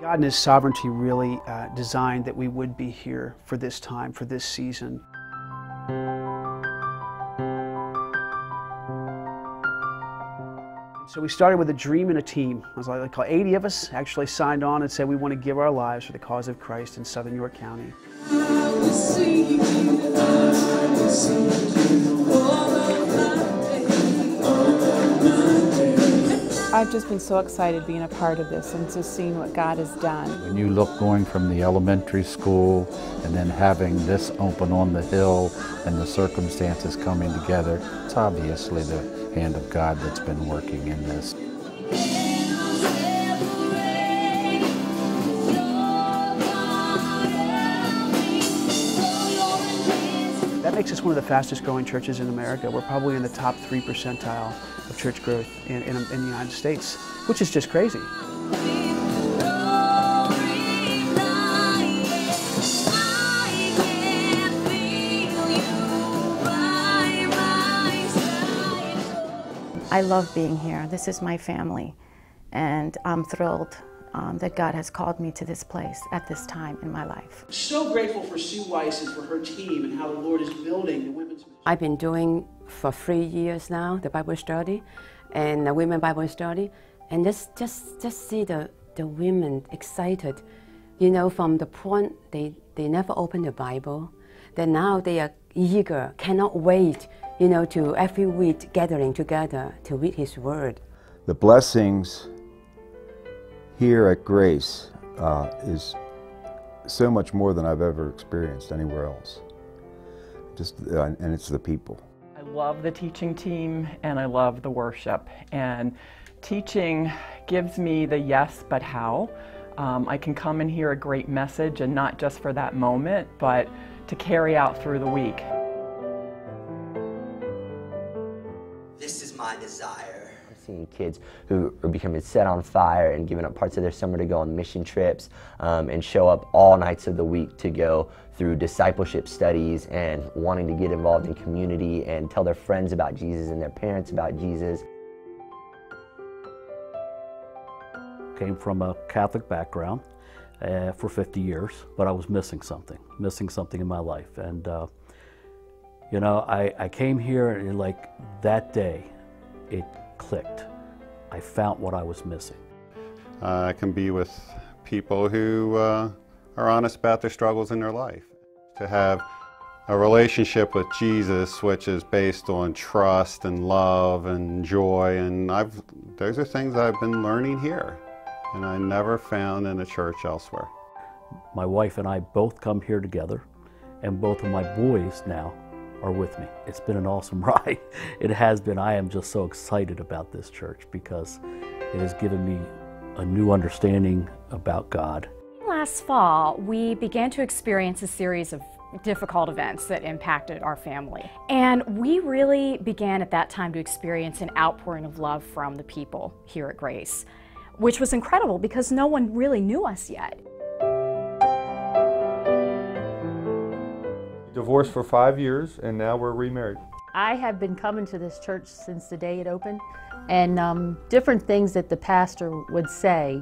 God in His sovereignty really designed that we would be here for this time, for this season. So we started with a dream and a team. It was like 80 of us actually signed on and said we want to give our lives for the cause of Christ in Southern York County. I've just been so excited being a part of this and just seeing what God has done. When you look going from the elementary school and then having this open on the hill and the circumstances coming together, it's obviously the hand of God that's been working in this. That makes us one of the fastest growing churches in America. We're probably in the top 3 percentile of church growth in the United States, which is just crazy. I love being here. This is my family, and I'm thrilled that God has called me to this place at this time in my life. So grateful for Sue Weiss and for her team and how the Lord is building the women's ministry. I've been doing for 3 years now the Bible study and the women Bible study, and just see the women excited, you know, from the point they never opened the Bible, then now they are eager, cannot wait, you know, to every week gathering together to read His Word. The blessings here at Grace is so much more than I've ever experienced anywhere else. And it's the people. I love the teaching team and I love the worship. And teaching gives me the yes, but how. I can come and hear a great message, and not just for that moment, but to carry out through the week. This is my desire. Seeing kids who are becoming set on fire and giving up parts of their summer to go on mission trips and show up all nights of the week to go through discipleship studies and wanting to get involved in community and tell their friends about Jesus and their parents about Jesus. Came from a Catholic background for 50 years, but I was missing something in my life. And you know, I came here and like that day, it clicked. I found what I was missing. I can be with people who are honest about their struggles in their life. To have a relationship with Jesus which is based on trust and love and joy, and those are things I've been learning here and I never found in a church elsewhere. My wife and I both come here together, and both of my boys now are with me. It's been an awesome ride. It has been. I am just so excited about this church because it has given me a new understanding about God. Last fall, we began to experience a series of difficult events that impacted our family. And we really began at that time to experience an outpouring of love from the people here at Grace, which was incredible because no one really knew us yet. Divorced for 5 years, and now we're remarried. I have been coming to this church since the day it opened, and different things that the pastor would say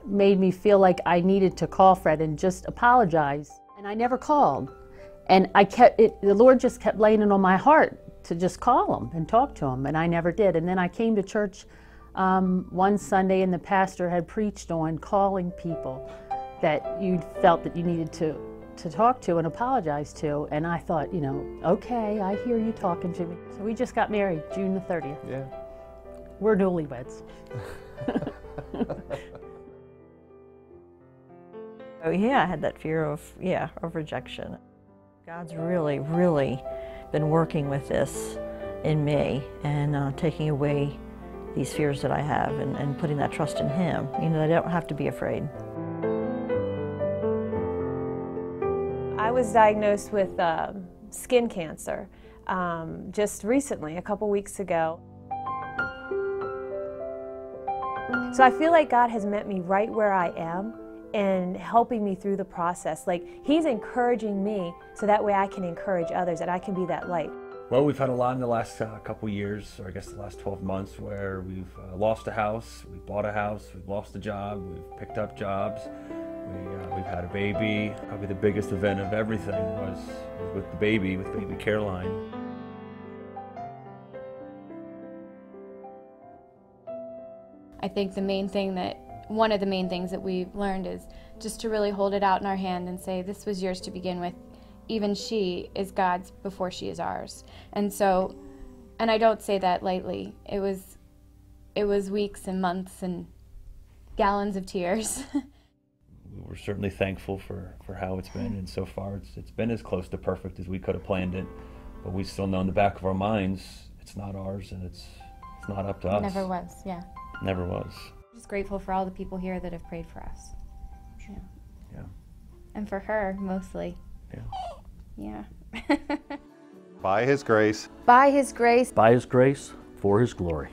made me feel like I needed to call Fred and just apologize. And I never called. And the Lord just kept laying it on my heart to just call him and talk to him, and I never did. And then I came to church one Sunday, and the pastor had preached on calling people that you felt that you needed to talk to and apologize to, and I thought, you know, okay, I hear you talking to me. So we just got married June the 30th. Yeah. We're newlyweds. Oh yeah, I had that fear of rejection. God's really, really been working with this in me and taking away these fears that I have and putting that trust in Him. You know, I don't have to be afraid. I was diagnosed with skin cancer just recently, a couple weeks ago. So I feel like God has met me right where I am and helping me through the process. Like He's encouraging me so that way I can encourage others, that I can be that light. Well, we've had a lot in the last couple years, or I guess the last 12 months, where we've lost a house, we bought a house, we've lost a job, we've picked up jobs, we've had a baby. Probably the biggest event of everything was with baby Caroline. I think one of the main things that we've learned is just to really hold it out in our hand and say, this was yours to begin with. Even she is God's before she is ours. And I don't say that lightly. It was weeks and months and gallons of tears. We're certainly thankful for how it's been, and so far it's been as close to perfect as we could have planned it. But we still know in the back of our minds it's not ours, and it's not up to us. Never was, yeah. Never was. I'm just grateful for all the people here that have prayed for us. Yeah. Yeah. And for her, mostly. Yeah. Yeah. By His grace. By His grace. By His grace, for His glory.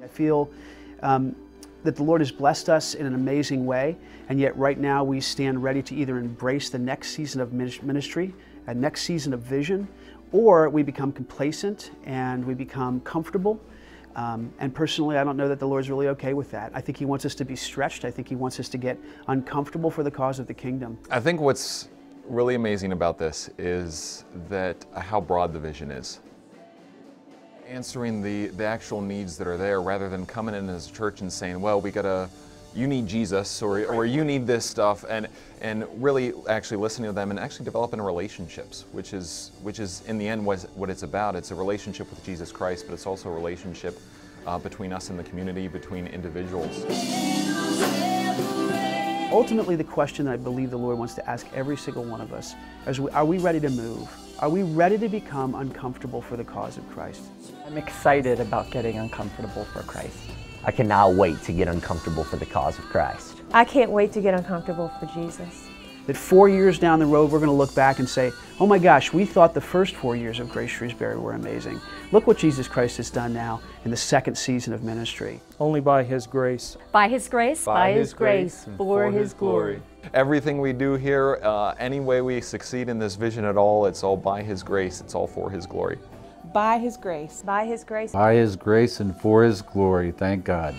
I feel that the Lord has blessed us in an amazing way, and yet right now we stand ready to either embrace the next season of ministry, a next season of vision, or we become complacent and we become comfortable. And personally, I don't know that the Lord's really okay with that. I think He wants us to be stretched. I think He wants us to get uncomfortable for the cause of the kingdom. I think what's really amazing about this is that how broad the vision is. Answering the actual needs that are there, rather than coming in as a church and saying, well, you need Jesus, or you need this stuff, and really actually listening to them and actually developing relationships, which is in the end what it's about. It's a relationship with Jesus Christ, but it's also a relationship between us and the community, between individuals. Ultimately, the question that I believe the Lord wants to ask every single one of us is, are we ready to move? Are we ready to become uncomfortable for the cause of Christ? I'm excited about getting uncomfortable for Christ. I cannot wait to get uncomfortable for the cause of Christ. I can't wait to get uncomfortable for Jesus. That 4 years down the road, we're going to look back and say, oh my gosh, we thought the first 4 years of Grace Shrewsbury were amazing. Look what Jesus Christ has done now in the second season of ministry. Only by His grace. By His grace. By His grace, for His glory. Everything we do here, any way we succeed in this vision at all, it's all by His grace, it's all for His glory. By His grace. By His grace. By His grace and for His glory, thank God.